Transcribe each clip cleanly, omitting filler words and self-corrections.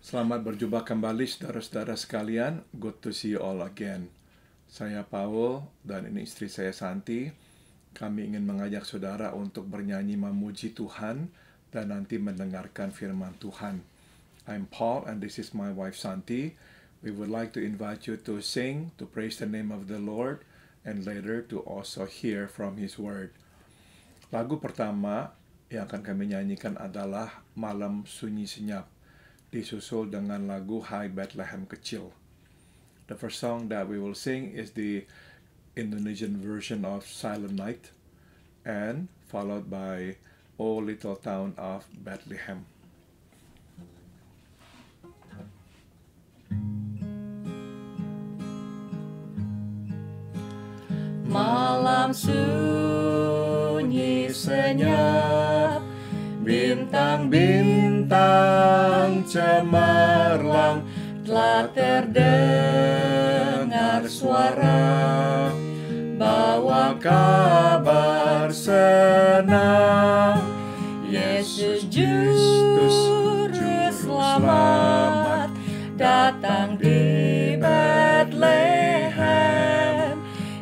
Selamat berjumpa kembali saudara-saudara sekalian. Good to see you all again. Saya Paul dan ini istri saya Santi. Kami ingin mengajak saudara untuk bernyanyi memuji Tuhan dan nanti mendengarkan firman Tuhan. I'm Paul and this is my wife Santi. We would like to invite you to sing, to praise the name of the Lord, and later to also hear from His Word. Lagu pertama yang akan kami nyanyikan adalah Malam Sunyi Senyap, disusul dengan lagu Hai Bethlehem Kecil. The first song that we will sing is the Indonesian version of Silent Night, and followed by O Little Town of Bethlehem. Malam sunyi senyap, bintang-bintang cemerlang, telah terdengar suara, bawa kabar senang. Yesus Juru Selamat datang di Bethlehem.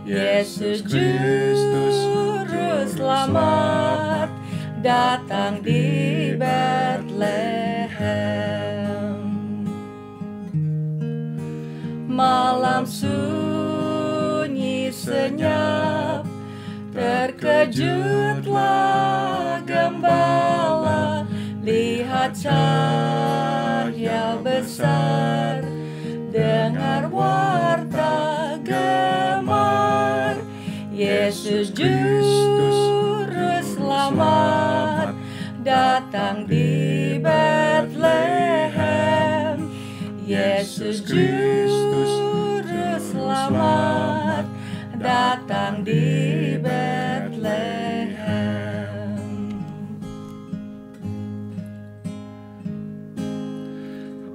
Yesus Juru Selamat datang di Bethlehem. Malam sunyi senyap, terkejutlah gembala, lihat cahaya besar, dengar warta gemar. Yesus Juru Selamat datang di Bethlehem. Yesus Juru Selamat datang di Bethlehem.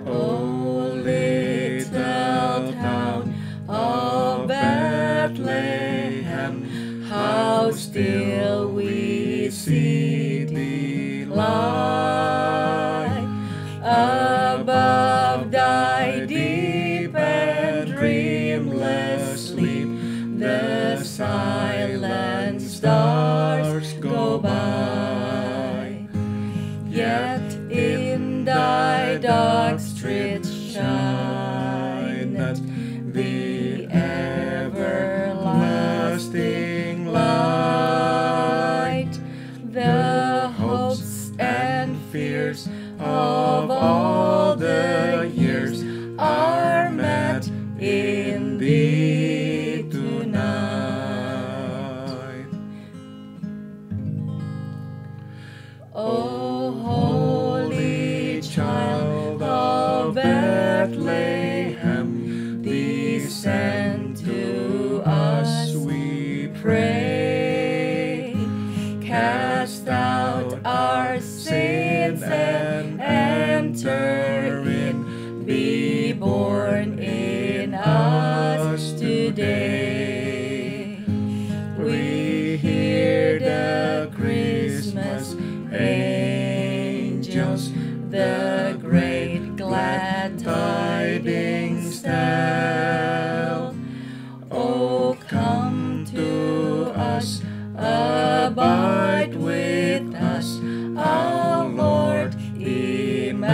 Oh, little town of Bethlehem, how still we see thee lie above thy deep and dreamless sleep. The silent stars go by, yet in thy dark streets shineth the everlasting light. The hopes and fears of all the years are met in thee tonight. O holy child of Bethlehem, descend to us, we pray. Cast out our sins and enter in. Be born in us today. We hear the Christmas angels, the great glad tidings tell. Oh, come to us, abide with us, our Lord Emmanuel.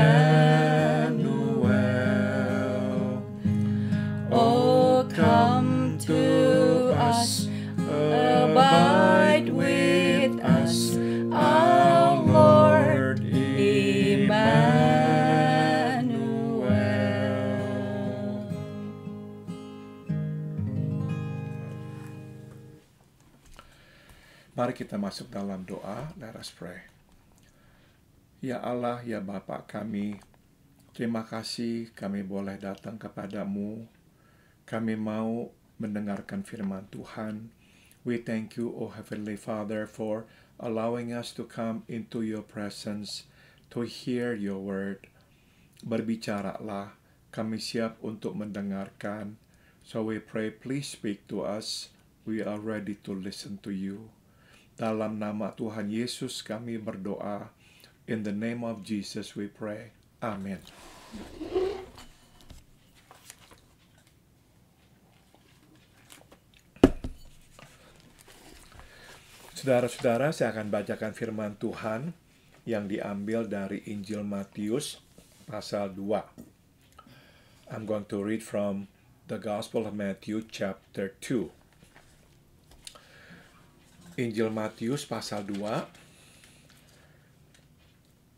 Oh, come to us, abide with us, our Lord Emmanuel. Mari kita masuk dalam doa. Let us pray. Ya Allah, ya Bapa kami, terima kasih kami boleh datang kepadamu. Kami mau mendengarkan firman Tuhan. We thank you, O Heavenly Father, for allowing us to come into your presence, to hear your word. Berbicaralah, kami siap untuk mendengarkan. So we pray, please speak to us. We are ready to listen to you. Dalam nama Tuhan Yesus kami berdoa. In the name of Jesus we pray. Amen. Saudara-saudara, saya akan bacakan firman Tuhan yang diambil dari Injil Matius pasal 2. I'm going to read from the Gospel of Matthew chapter 2. Injil Matius pasal 2.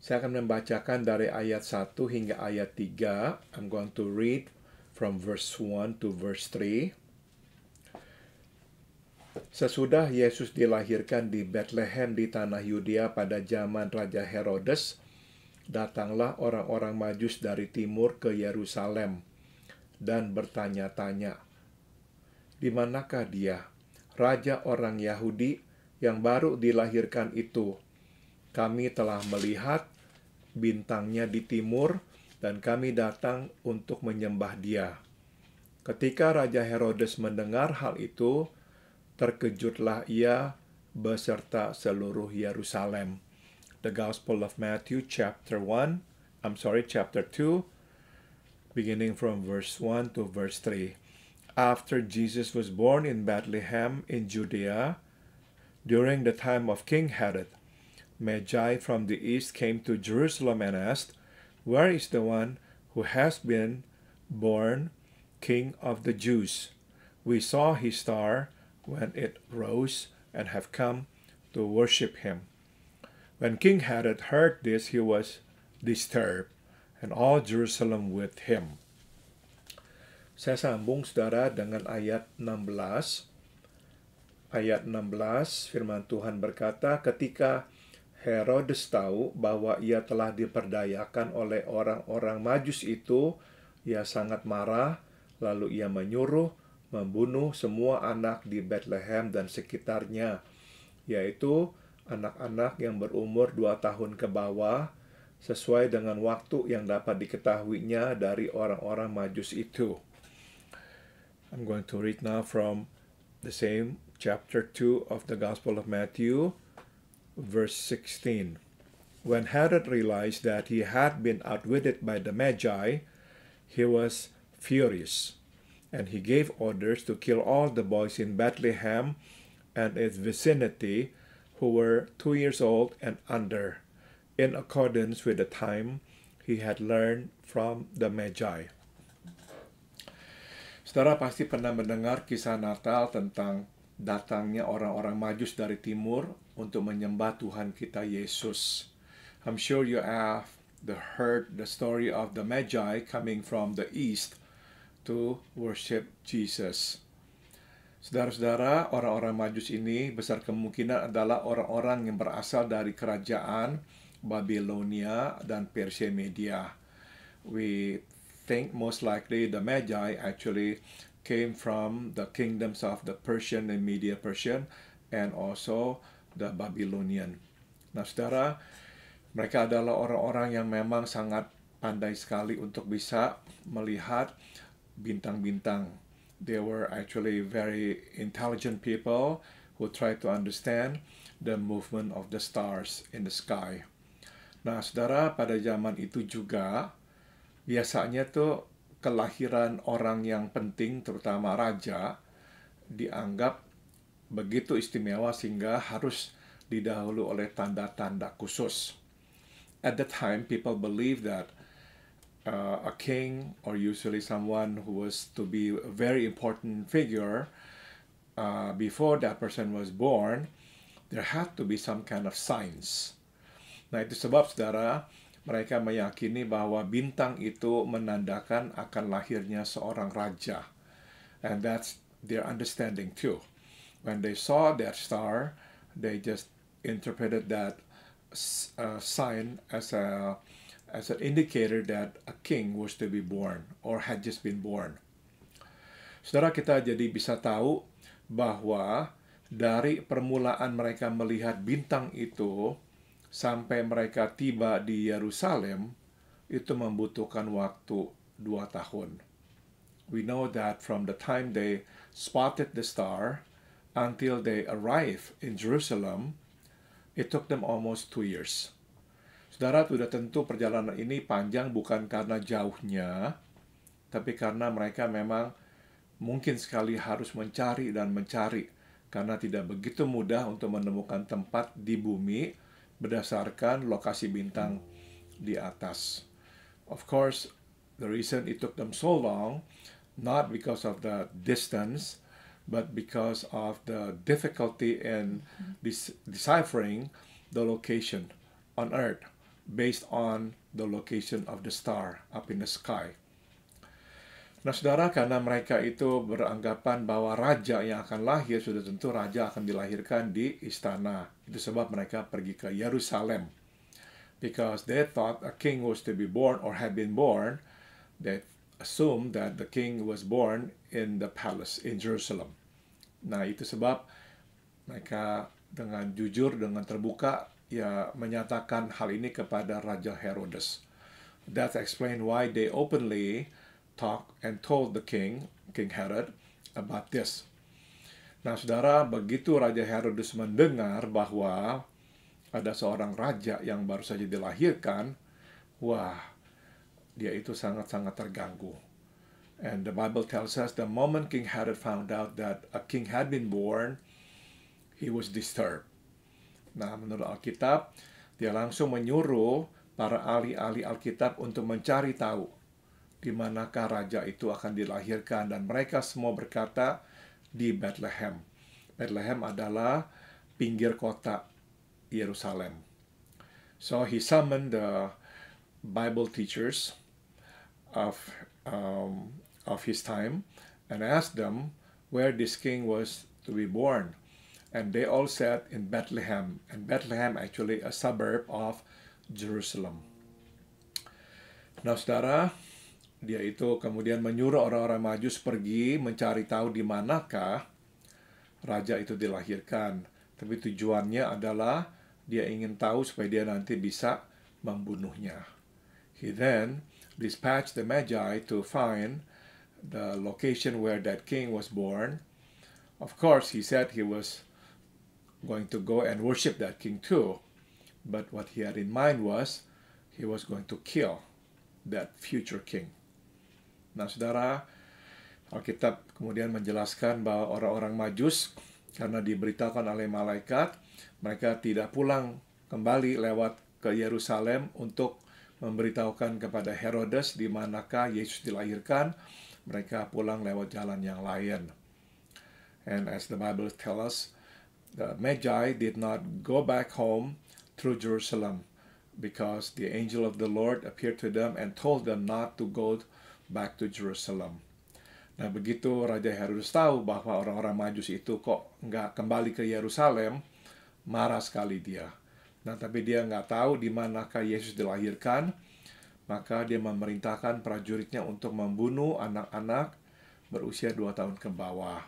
Saya akan membacakan dari ayat 1 hingga ayat 3. I'm going to read from verse 1 to verse 3. Sesudah Yesus dilahirkan di Bethlehem di tanah Yudea pada zaman Raja Herodes, datanglah orang-orang Majus dari timur ke Yerusalem dan bertanya-tanya, "Di manakah dia, Raja orang Yahudi yang baru dilahirkan itu? Kami telah melihat bintangnya di timur dan kami datang untuk menyembah dia." Ketika Raja Herodes mendengar hal itu, terkejutlah ia beserta seluruh Yerusalem. The Gospel of Matthew chapter 2, beginning from verse 1 to verse 3. After Jesus was born in Bethlehem in Judea, during the time of King Herod, Magi from the east came to Jerusalem and asked, "Where is the one who has been born King of the Jews? We saw his star when it rose and have come to worship him." When King Herod heard this, he was disturbed, and all Jerusalem with him. Saya sambung, saudara, dengan ayat 16. Ayat 16, firman Tuhan berkata, ketika Herodes tahu bahwa ia telah diperdayakan oleh orang-orang Majus itu, ia sangat marah, lalu ia menyuruh membunuh semua anak di Bethlehem dan sekitarnya, yaitu anak-anak yang berumur 2 tahun ke bawah, sesuai dengan waktu yang dapat diketahuinya dari orang-orang Majus itu. I'm going to read now from the same chapter 2 of the Gospel of Matthew, verse 16. When Herod realized that he had been outwitted by the Magi, he was furious, and he gave orders to kill all the boys in Bethlehem and its vicinity who were 2 years old and under, in accordance with the time he had learned from the Magi. Saudara pasti pernah mendengar kisah Natal tentang datangnya orang-orang Majus dari timur untuk menyembah Tuhan kita Yesus. I'm sure you have heard the story of the Magi coming from the east to worship Jesus. Saudara-saudara, orang-orang Majus ini besar kemungkinan adalah orang-orang yang berasal dari kerajaan Babilonia dan Persia Media. We think most likely the Magi actually came from the kingdoms of the Persian and Media Persian and also the Babylonian. Nah, saudara, mereka adalah orang-orang yang memang sangat pandai sekali untuk bisa melihat bintang-bintang. They were actually very intelligent people who tried to understand the movement of the stars in the sky. Nah, saudara, pada zaman itu juga biasanya tuh kelahiran orang yang penting, terutama raja, dianggap begitu istimewa sehingga harus didahului oleh tanda-tanda khusus. At the time, people believed that a king, or usually someone who was to be a very important figure, before that person was born, there had to be some kind of signs. Nah, itu sebab, saudara, mereka meyakini bahwa bintang itu menandakan akan lahirnya seorang raja. And that's their understanding too. When they saw that star, they just interpreted that sign as an indicator that a king was to be born or had just been born. Saudara, kita jadi bisa tahu bahwa dari permulaan mereka melihat bintang itu sampai mereka tiba di Yerusalem, itu membutuhkan waktu 2 tahun. We know that from the time they spotted the star until they arrived in Jerusalem, it took them almost 2 years. Saudara, sudah tentu perjalanan ini panjang bukan karena jauhnya, tapi karena mereka memang mungkin sekali harus mencari dan mencari, karena tidak begitu mudah untuk menemukan tempat di bumi berdasarkan lokasi bintang di atas. Of course, the reason it took them so long, not because of the distance, but because of the difficulty in deciphering the location on Earth based on the location of the star up in the sky. Nah, saudara, karena mereka itu beranggapan bahwa raja yang akan lahir, sudah tentu raja akan dilahirkan di istana. Itu sebab mereka pergi ke Yerusalem. Because they thought a king was to be born or had been born, they assumed that the king was born in the palace in Jerusalem. Nah, itu sebab mereka dengan jujur, dengan terbuka, ya menyatakan hal ini kepada Raja Herodes. That explains why they openly talked and told the king, King Herod, about this. Nah, saudara, begitu Raja Herodes mendengar bahwa ada seorang raja yang baru saja dilahirkan, wah, dia itu sangat-sangat terganggu. And the Bible tells us the moment King Herod found out that a king had been born, he was disturbed. Nah, menurut Alkitab, dia langsung menyuruh para ahli-ahli Alkitab untuk mencari tahu di manakah raja itu akan dilahirkan, dan mereka semua berkata di Bethlehem. Bethlehem adalah pinggir kota Yerusalem. So he summoned the Bible teachers of his time and asked them where this king was to be born. And they all said in Bethlehem, and Bethlehem actually a suburb of Jerusalem. Nah, saudara, dia itu kemudian menyuruh orang-orang Majus pergi mencari tahu di manakah raja itu dilahirkan. Tapi tujuannya adalah dia ingin tahu supaya dia nanti bisa membunuhnya. He then dispatched the Magi to find the location where that king was born. Of course, he said he was going to go and worship that king too. But what he had in mind was he was going to kill that future king. Nah, saudara, Alkitab kemudian menjelaskan bahwa orang-orang Majus, karena diberitakan oleh malaikat, mereka tidak pulang kembali lewat ke Yerusalem untuk memberitahukan kepada Herodes di manakah Yesus dilahirkan. Mereka pulang lewat jalan yang lain. And as the Bible tells us, the Magi did not go back home through Jerusalem because the angel of the Lord appeared to them and told them not to go back to Jerusalem. Nah, begitu Raja Herodes tahu bahwa orang-orang Majus itu kok nggak kembali ke Yerusalem, marah sekali dia. Nah, tapi dia nggak tahu di manakah Yesus dilahirkan, maka dia memerintahkan prajuritnya untuk membunuh anak-anak berusia 2 tahun ke bawah.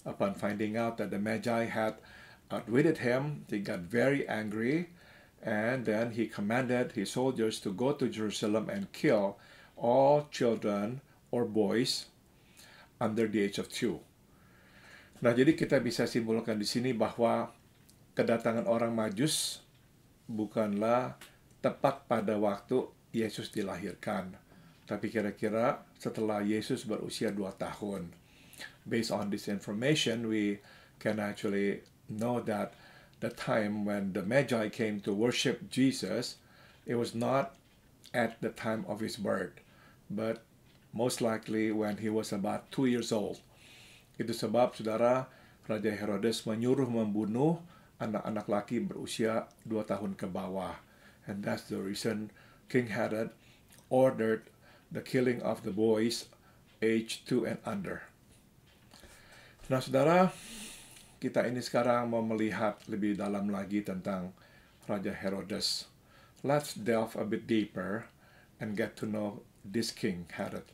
Upon finding out that the Magi had outwitted him, he got very angry, and then he commanded his soldiers to go to Jerusalem and kill all children or boys under the age of 2. Nah, jadi kita bisa simpulkan di sini bahwa kedatangan orang Majus bukanlah tepat pada waktu Yesus dilahirkan, tapi kira-kira setelah Yesus berusia 2 tahun. Based on this information, we can actually know that the time when the Magi came to worship Jesus, it was not at the time of his birth, but most likely when he was about 2 years old. Itu sebab, saudara, Raja Herodes menyuruh membunuh anak-anak laki berusia 2 tahun ke bawah. And that's the reason King Herod ordered the killing of the boys age 2 and under. Nah, saudara, kita ini sekarang mau melihat lebih dalam lagi tentang Raja Herodes. Let's delve a bit deeper and get to know this King Herod.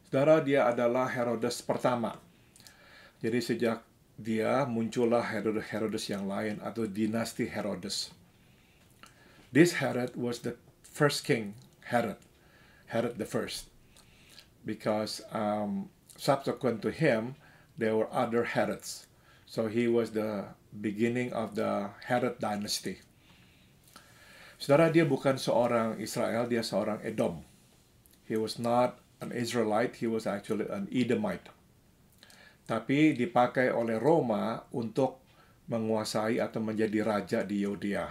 Saudara, dia adalah Herodes pertama. Jadi sejak dia muncullah Herodes yang lain atau dinasti Herodes. This Herod was the first king, Herod the first, because subsequent to him there were other Herods. So he was the beginning of the Herod dynasty. Saudara, dia bukan seorang Israel, dia seorang Edom. He was not an Israelite, he was actually an Edomite. Tapi dipakai oleh Roma untuk menguasai atau menjadi raja di Yudea.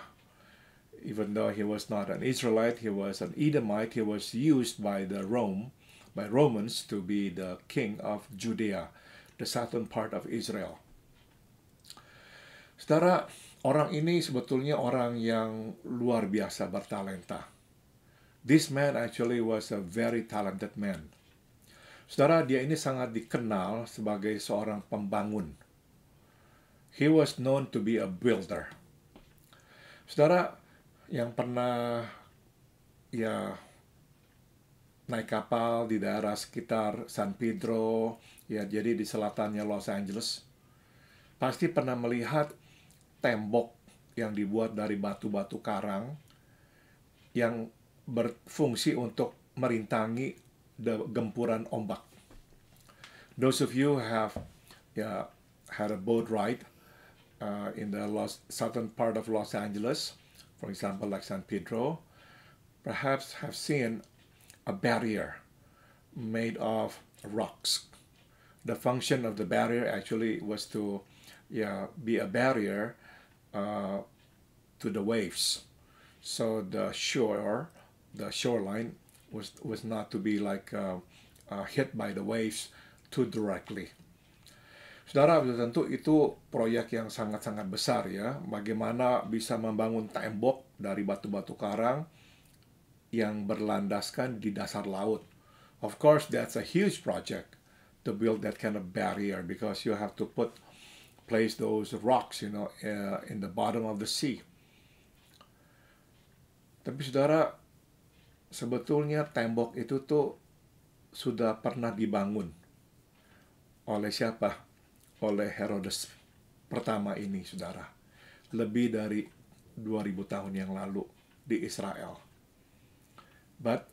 Even though he was not an Israelite, he was an Edomite, he was used by Romans to be the king of Judea, the southern part of Israel. Saudara, orang ini sebetulnya orang yang luar biasa bertalenta. This man actually was a very talented man. Saudara, dia ini sangat dikenal sebagai seorang pembangun. He was known to be a builder. Saudara, yang pernah naik kapal di daerah sekitar San Pedro, jadi di selatannya Los Angeles, pasti pernah melihat tembok yang dibuat dari batu-batu karang yang berfungsi untuk merintangi gempuran ombak. Those of you have had a boat ride in the southern part of Los Angeles, for example, like San Pedro, perhaps have seen a barrier made of rocks. The function of the barrier actually was to be a barrier to the waves. So the shoreline was not to be hit by the waves too directly. Saudara, tentu itu proyek yang sangat-sangat besar ya. Bagaimana bisa membangun tembok dari batu-batu karang yang berlandaskan di dasar laut. Of course, that's a huge project to build that kind of barrier because you have to place those rocks, in the bottom of the sea. Tapi saudara, sebetulnya tembok itu tuh sudah pernah dibangun oleh siapa? Oleh Herodes pertama ini, saudara. Lebih dari 2000 tahun yang lalu di Israel. But,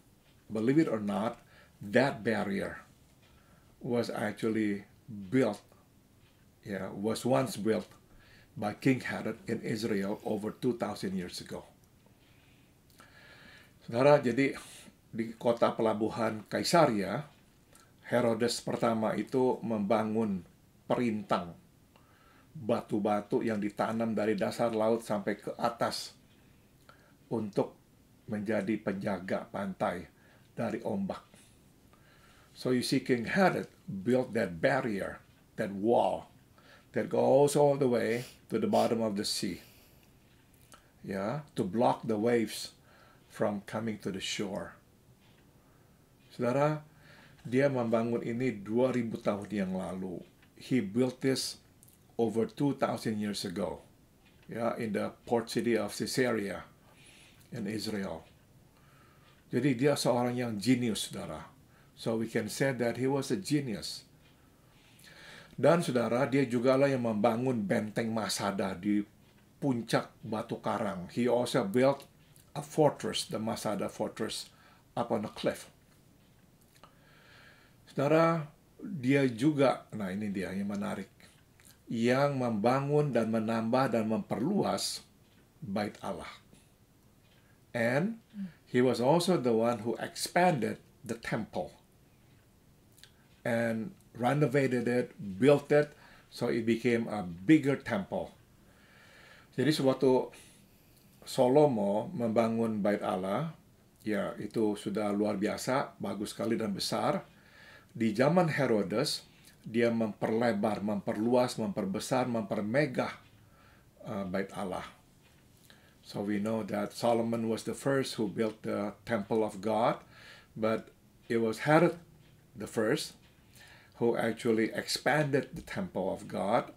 believe it or not, that barrier was actually was once built by King Herod in Israel over 2,000 years ago. Saudara, jadi di kota pelabuhan Kaisaria, Herodes pertama itu membangun perintang batu-batu yang ditanam dari dasar laut sampai ke atas untuk menjadi penjaga pantai dari ombak. So you see, King Herod built that barrier, that wall, that goes all the way to the bottom of the sea, to block the waves from coming to the shore. Saudara, dia membangun ini 2000 tahun yang lalu. He built this over 2,000 years ago, in the port city of Caesarea in Israel. Jadi dia seorang yang genius, saudara. So we can say that he was a genius. Dan saudara, dia juga lah yang membangun benteng Masada di puncak batu karang. He also built a fortress, the Masada fortress, up on a cliff. Saudara, dia juga, nah ini dia yang menarik, yang membangun dan menambah dan memperluas Bait Allah. And he was also the one who expanded the temple and renovated it, built it, so it became a bigger temple. Jadi sewaktu Salomo membangun Bait Allah, itu sudah luar biasa, bagus sekali dan besar. Di zaman Herodes, dia memperlebar, memperluas, memperbesar, mempermegah Bait Allah. So we know that Solomon was the first who built the temple of God, but it was Herod the first who actually expanded the temple of God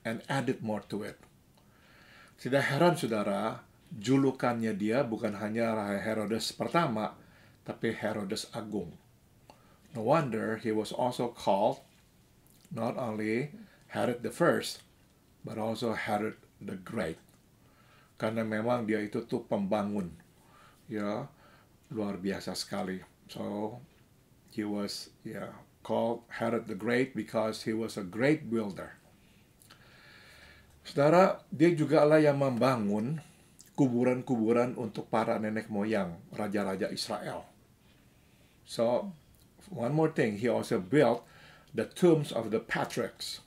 and added more to it. Tidak heran, saudara, julukannya dia bukan hanya Herodes pertama, tapi Herodes Agung. No wonder he was also called not only Herod the First, but also Herod the Great. Karena memang dia itu tuh pembangun, luar biasa sekali. So he was called Herod the Great because he was a great builder. Saudara, dia juga lah yang membangun kuburan-kuburan untuk para nenek moyang raja-raja Israel. So, one more thing, he also built the tombs of the patriarchs.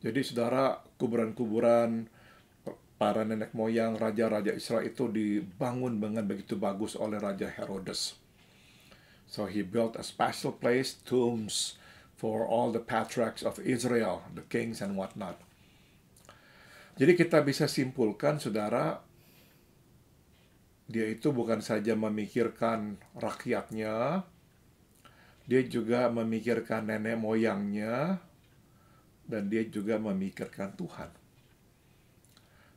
Jadi saudara, kuburan-kuburan para nenek moyang raja-raja Israel itu dibangun dengan begitu bagus oleh Raja Herodes. So he built a special place, tombs for all the patriarchs of Israel, the kings and whatnot. Jadi kita bisa simpulkan, saudara, dia itu bukan saja memikirkan rakyatnya, dia juga memikirkan nenek moyangnya, dan dia juga memikirkan Tuhan.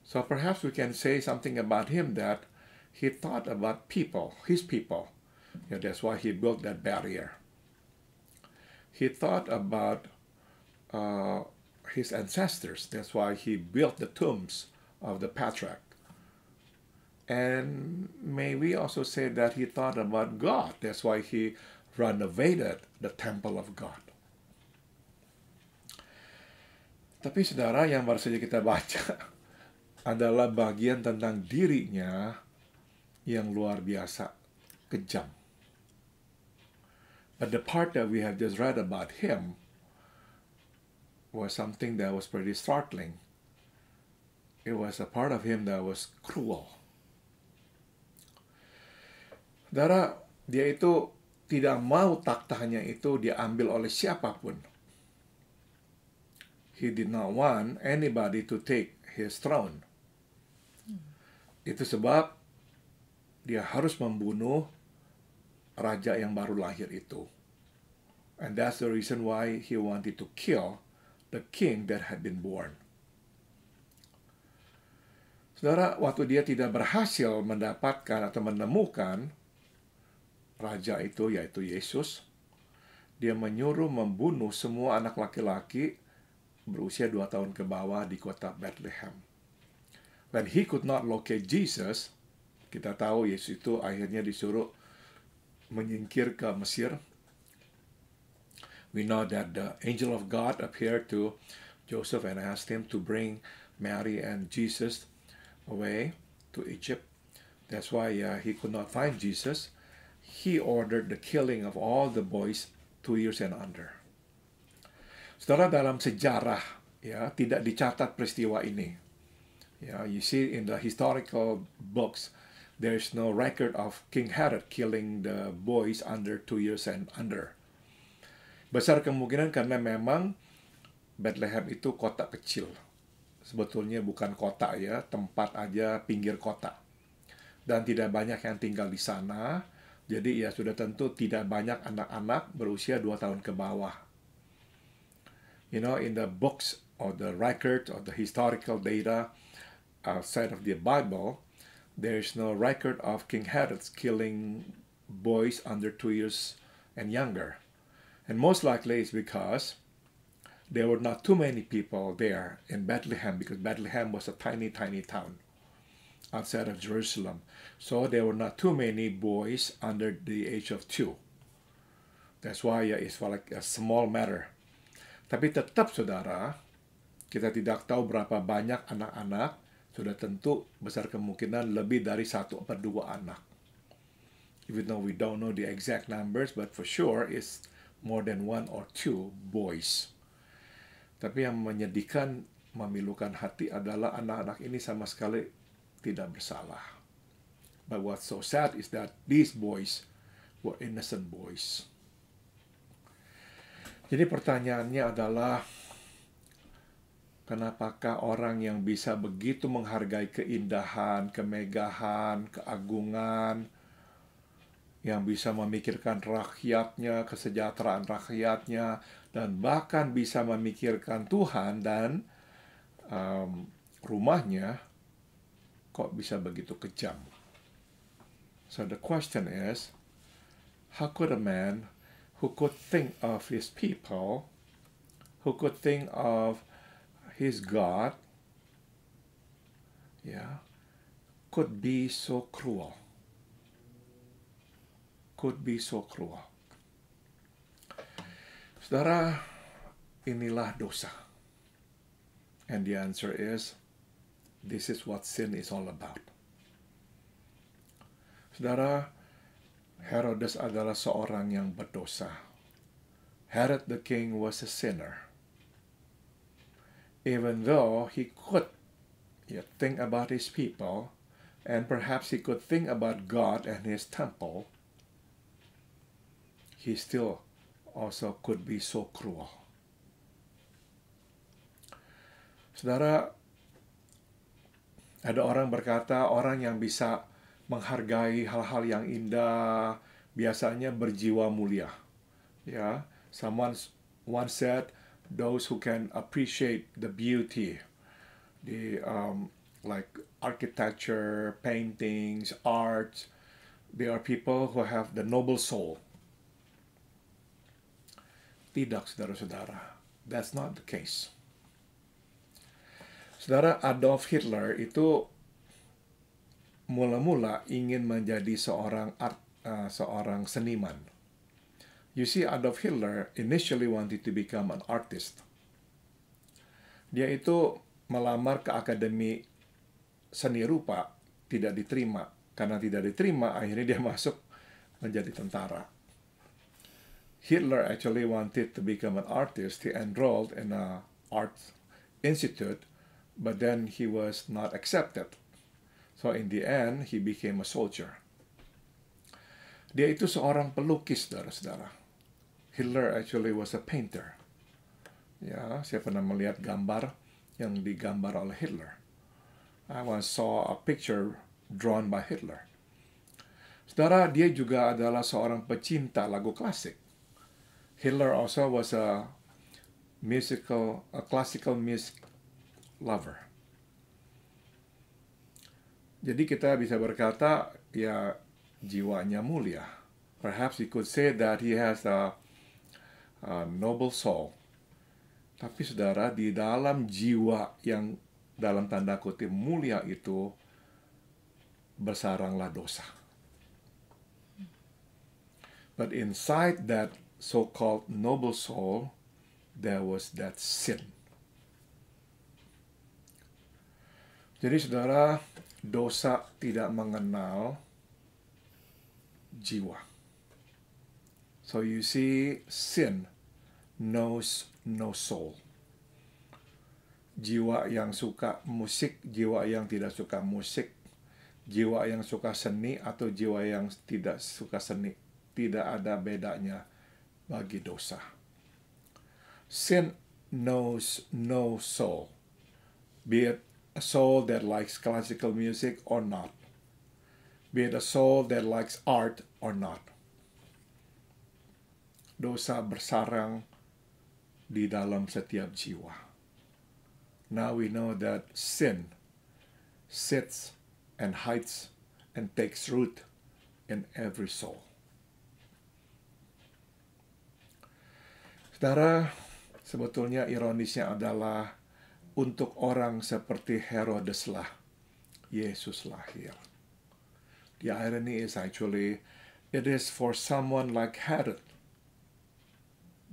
So perhaps we can say something about him that he thought about people, his people. Yeah, that's why he built that barrier. He thought about his ancestors. That's why he built the tombs of the patriarch. And may we also say that he thought about God. That's why he renovated the temple of God. Tapi saudara, yang baru saja kita baca adalah bagian tentang dirinya yang luar biasa kejam. But the part that we have just read about him was something that was pretty startling. It was a part of him that was cruel. Saudara, dia itu tidak mau taktanya itu diambil oleh siapapun. He did not want anybody to take his throne. Itu sebab dia harus membunuh raja yang baru lahir itu. And that's the reason why he wanted to kill the king that had been born. Saudara, waktu dia tidak berhasil mendapatkan atau menemukan raja itu, yaitu Yesus, dia menyuruh membunuh semua anak laki-laki berusia 2 tahun ke bawah di kota Bethlehem. When he could not locate Jesus, kita tahu Yesus itu akhirnya disuruh menyingkir ke Mesir. We know that the angel of God appeared to Joseph and asked him to bring Mary and Jesus away to Egypt. That's why he could not find Jesus. He ordered the killing of all the boys 2 years and under. Saudara, dalam sejarah ya tidak dicatat peristiwa ini. Yeah, you see in the historical books, there is no record of King Herod killing the boys under 2 years and under. Besar kemungkinan karena memang Bethlehem itu kota kecil. Sebetulnya bukan kota ya, tempat aja pinggir kota. Dan tidak banyak yang tinggal di sana. Jadi ya sudah tentu tidak banyak anak-anak berusia 2 tahun ke bawah. You know, in the books or the record or the historical data outside of the Bible, there is no record of King Herod killing boys under 2 years and younger. And most likely it's because there were not too many people there in Bethlehem, because Bethlehem was a tiny, tiny town outside of Jerusalem. So there were not too many boys under the age of 2. That's why it's like a small matter. Tapi tetap, saudara, kita tidak tahu berapa banyak anak-anak, sudah tentu besar kemungkinan lebih dari 1 atau 2 anak. Even though we don't know the exact numbers, but for sure it's more than 1 or 2 boys. Tapi yang menyedihkan, memilukan hati adalah anak-anak ini sama sekali tidak bersalah. But what's so sad is that these boys were innocent boys. Jadi pertanyaannya adalah, kenapakah orang yang bisa begitu menghargai keindahan, kemegahan, keagungan, yang bisa memikirkan rakyatnya, kesejahteraan rakyatnya, dan bahkan bisa memikirkan Tuhan dan rumahnya, kok bisa begitu kejam? So the question is, how could a man who could think of his people, who could think of his God, could be so cruel? Could be so cruel. Saudara, inilah dosa. And the answer is, this is what sin is all about. Saudara, Herodes adalah seorang yang berdosa. Herod the king was a sinner. Even though he could think about his people, and perhaps he could think about God and his temple, he still also could be so cruel. Saudara, ada orang berkata orang yang bisa menghargai hal-hal yang indah biasanya berjiwa mulia. Ya, someone once said, those who can appreciate the beauty, the like architecture, paintings, art, they are people who have the noble soul. Tidak, saudara-saudara. That's not the case. Saudara, Adolf Hitler itu mula-mula ingin menjadi seorang seniman. You see, Adolf Hitler initially wanted to become an artist. Dia itu melamar ke Akademi Seni Rupa, tidak diterima. Karena tidak diterima, akhirnya dia masuk menjadi tentara. Hitler actually wanted to become an artist. He enrolled in an art institute, but then he was not accepted. So in the end, he became a soldier. Dia itu seorang pelukis, saudara-saudara. Hitler actually was a painter. Ya, saya pernah melihat gambar yang digambar oleh Hitler. I once saw a picture drawn by Hitler. Saudara, dia juga adalah seorang pecinta lagu klasik. Hitler also was a classical music lover. Jadi kita bisa berkata, ya, jiwanya mulia. Perhaps you could say that he has a noble soul. Tapi saudara, di dalam jiwa yang dalam tanda kutip mulia itu, bersaranglah dosa. But inside that so-called noble soul, there was that sin. Jadi saudara, dosa tidak mengenal jiwa. So you see, sin knows no soul. Jiwa yang suka musik, jiwa yang tidak suka musik, jiwa yang suka seni atau jiwa yang tidak suka seni, tidak ada bedanya bagi dosa. Sin knows no soul, be it a soul that likes classical music or not, be it a soul that likes art or not. Dosa bersarang di dalam setiap jiwa. Now we know that sin sits and hides and takes root in every soul. Saudara, sebetulnya ironisnya adalah untuk orang seperti Herodes lah Yesus lahir. The irony is actually, it is for someone like Herod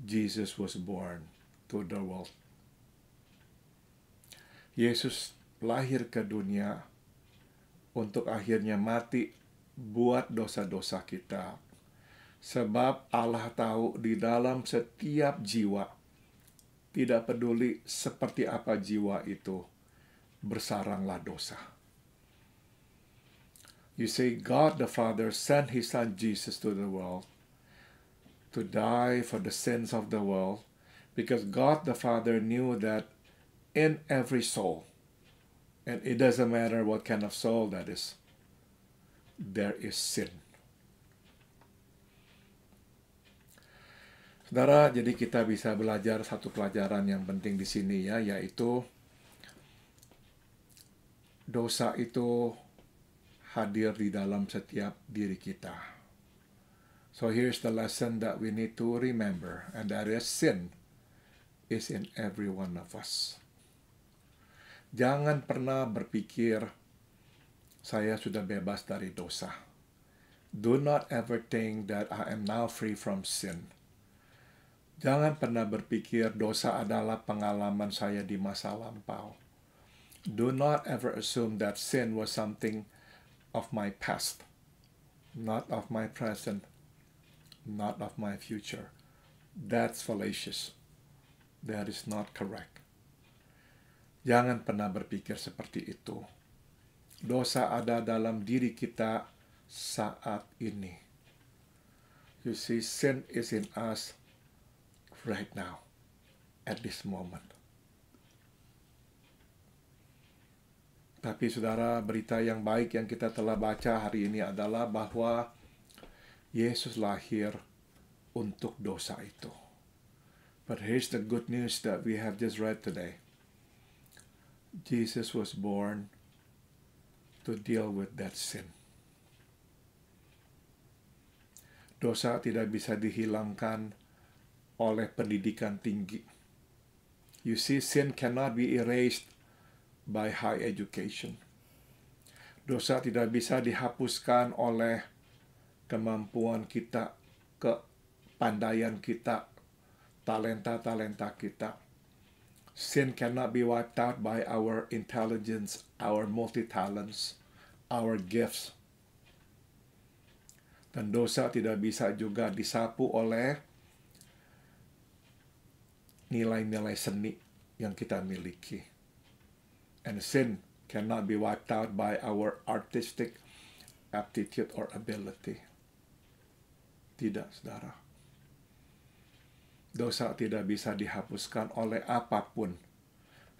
Jesus was born to the world. Yesus lahir ke dunia untuk akhirnya mati buat dosa-dosa kita. Sebab Allah tahu di dalam setiap jiwa, tidak peduli seperti apa jiwa itu, bersaranglah dosa. You see, God the Father sent His Son Jesus to the world to die for the sins of the world, because God the Father knew that in every soul, and it doesn't matter what kind of soul that is, there is sin. Saudara, jadi kita bisa belajar satu pelajaran yang penting di sini ya, yaitu dosa itu hadir di dalam setiap diri kita. So here's the lesson that we need to remember, and that is sin is in every one of us. Jangan pernah berpikir saya sudah bebas dari dosa. Do not ever think that I am now free from sin. Jangan pernah berpikir dosa adalah pengalaman saya di masa lampau. Do not ever assume that sin was something of my past. not of my present, not of my future. That's fallacious. That is not correct. Jangan pernah berpikir seperti itu. Dosa ada dalam diri kita saat ini. You see, sin is in us right now, at this moment. Tapi saudara, berita yang baik yang kita telah baca hari ini adalah bahwa Yesus lahir untuk dosa itu. But here's the good news that we have just read today. Jesus was born to deal with that sin. Dosa tidak bisa dihilangkan oleh pendidikan tinggi. You see, sin cannot be erased by high education. Dosa tidak bisa dihapuskan oleh kemampuan kita, kepandaian kita, talenta-talenta kita. Sin cannot be wiped out by our intelligence, our multi-talents, our gifts. Dan dosa tidak bisa juga disapu oleh nilai-nilai seni yang kita miliki. And sin cannot be wiped out by our artistic aptitude or ability. Tidak, saudara. Dosa tidak bisa dihapuskan oleh apapun.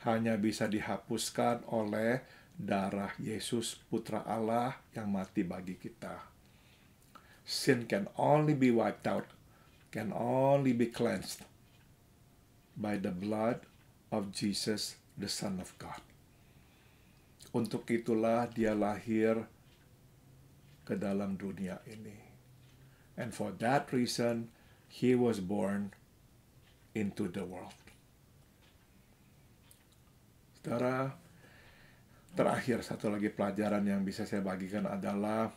Hanya bisa dihapuskan oleh darah Yesus, Putra Allah yang mati bagi kita. Sin can only be wiped out, can only be cleansed by the blood of Jesus, the Son of God. Untuk itulah dia lahir ke dalam dunia ini. And for that reason, he was born into the world. Saudara, terakhir satu lagi pelajaran yang bisa saya bagikan adalah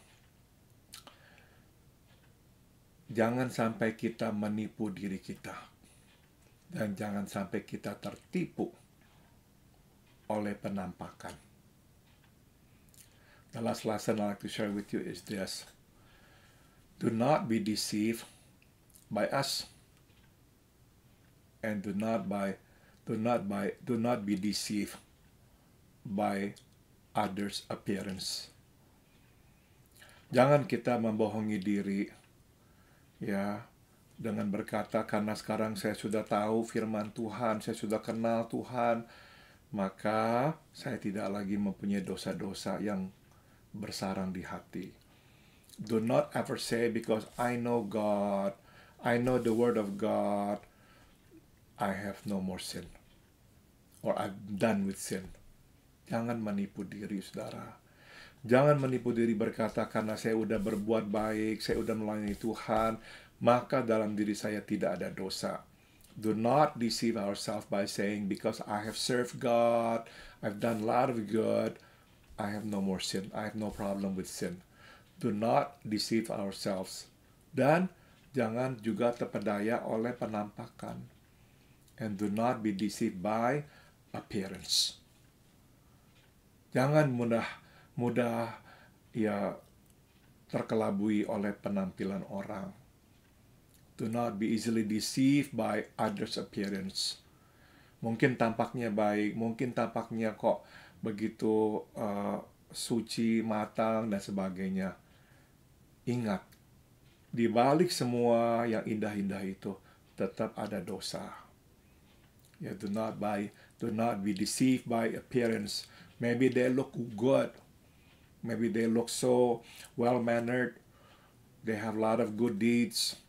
jangan sampai kita menipu diri kita. Dan jangan sampai kita tertipu oleh penampakan. The last lesson I'd like to share with you is this. Do not be deceived by us. And do not be deceived by others' appearance. Jangan kita membohongi diri, ya, dengan berkata karena sekarang saya sudah tahu firman Tuhan, saya sudah kenal Tuhan, maka saya tidak lagi mempunyai dosa-dosa yang bersarang di hati. Do not ever say because I know God, I know the Word of God, I have no more sin. Or I'm done with sin. Jangan menipu diri, saudara. Jangan menipu diri berkata karena saya udah berbuat baik, saya udah melayani Tuhan, maka dalam diri saya tidak ada dosa. Do not deceive ourselves by saying because I have served God, I've done a lot of good, I have no more sin. I have no problem with sin. Do not deceive ourselves. Dan jangan juga terpedaya oleh penampakan. And do not be deceived by appearance. Jangan mudah ya terkelabui oleh penampilan orang. Do not be easily deceived by others' appearance. Mungkin tampaknya baik, mungkin tampaknya kok begitu suci, matang, dan sebagainya. Ingat, di balik semua yang indah-indah itu, tetap ada dosa. Ya, do not be deceived by appearance. Maybe they look good. Maybe they look so well-mannered. They have a lot of good deeds.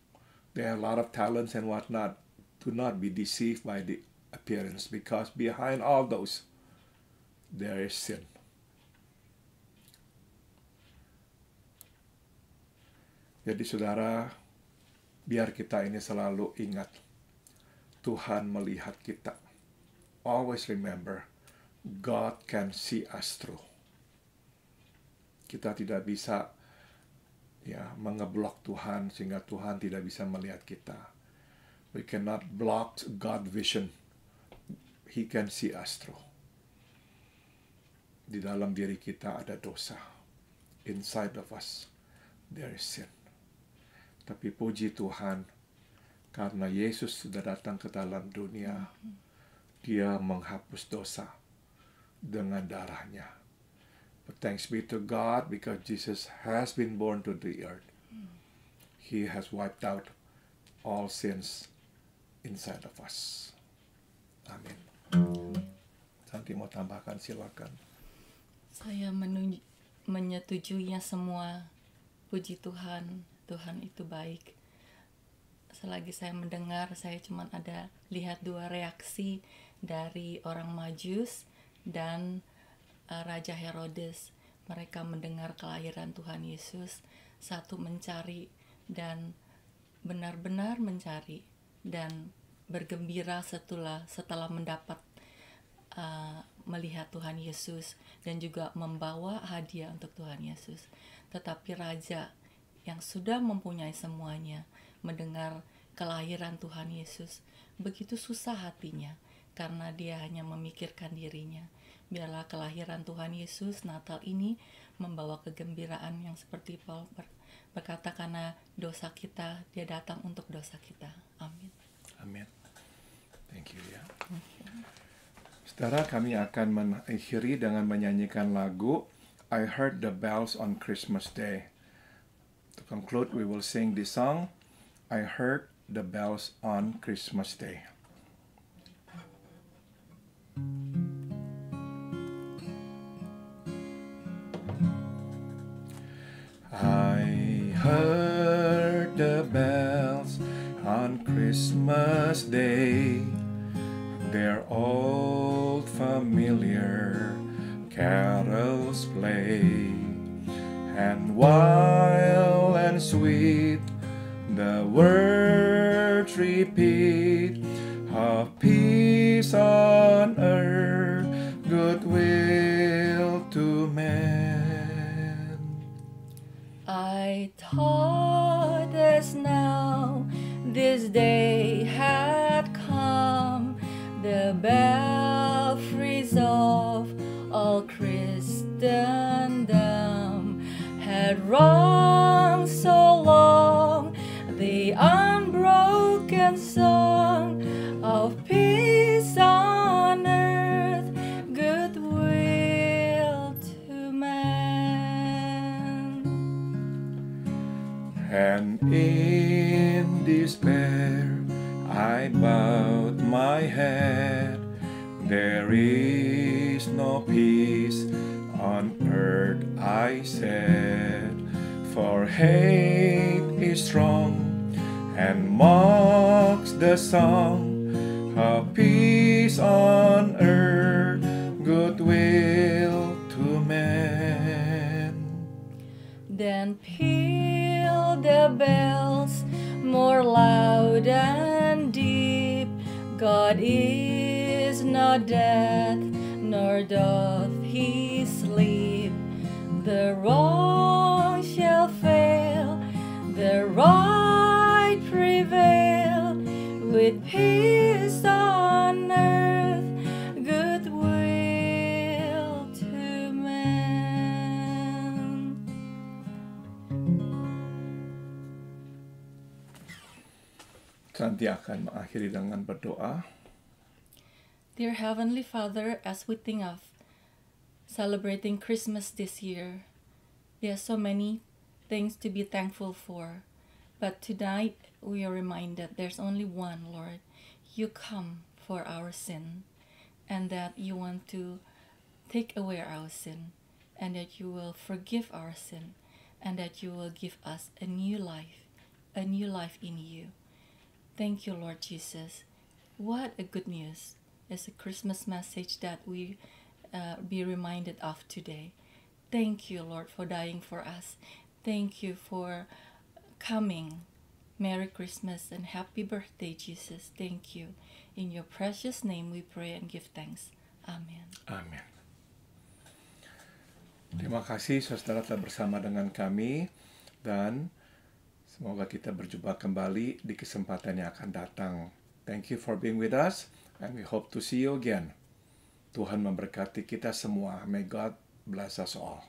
They have a lot of talents and whatnot. Do not be deceived by the appearance, because behind all those, there is sin. Jadi saudara, biar kita ini selalu ingat, Tuhan melihat kita. Always remember, God can see us through. Kita tidak bisa mengeblok Tuhan sehingga Tuhan tidak bisa melihat kita. We cannot block God's vision. He can see us through. Di dalam diri kita ada dosa. Inside of us. there is sin. Tapi puji Tuhan, karena Yesus sudah datang ke dalam dunia, Dia menghapus dosa dengan darahnya. But thanks be to God, because Jesus has been born to the earth. He has wiped out all sins inside of us. Amin. Santi mau tambahkan, silakan. Saya menyetujuinya semua. Puji Tuhan, Tuhan itu baik. Selagi saya mendengar, saya cuma ada lihat dua reaksi dari orang Majus dan Raja Herodes. Mereka mendengar kelahiran Tuhan Yesus, satu mencari dan benar-benar mencari dan bergembira setelah mendapat melihat Tuhan Yesus dan juga membawa hadiah untuk Tuhan Yesus. Tetapi Raja yang sudah mempunyai semuanya mendengar kelahiran Tuhan Yesus, begitu susah hatinya karena dia hanya memikirkan dirinya. Biarlah kelahiran Tuhan Yesus Natal ini membawa kegembiraan yang seperti Paul berkata, karena dosa kita, dia datang untuk dosa kita. Amin. Amin. Thank you ya. Saudara, kami akan mengakhiri dengan menyanyikan lagu I Heard the Bells on Christmas Day. To conclude, we will sing this song, I Heard the Bells on Christmas Day. I heard the bells on Christmas Day, their old familiar carols play, and wild and sweet the words repeat of peace on earth, goodwill to men. I thought as now this day had come, the belfries of all Christendom had rung so long the unbroken song of peace on earth, goodwill to man. And in despair I bowed my head, there is no peace on earth, I said, for hate is strong and mocks the song of peace on earth, goodwill to men. Then peal the bells more loud and deep, God is not dead, nor doth he sleep. The wrong shall fail, the right prevail, with peace on earth, goodwill to men. Santi akan mengakhiri dengan berdoa. Dear Heavenly Father, as we think of celebrating Christmas this year, there are so many things to be thankful for. But tonight, we are reminded there's only one, Lord. You come for our sin, and that you want to take away our sin, and that you will forgive our sin, and that you will give us a new life in you. Thank you, Lord Jesus. What a good news. It's a Christmas message that we be reminded of today. Thank you, Lord, for dying for us. Thank you for coming. Merry Christmas and happy birthday, Jesus. Thank you. In your precious name we pray and give thanks. Amen. Amin. Terima kasih saudara telah bersama dengan kami, dan semoga kita berjumpa kembali di kesempatan yang akan datang. Thank you for being with us, and we hope to see you again. Tuhan memberkati kita semua. May God bless us all.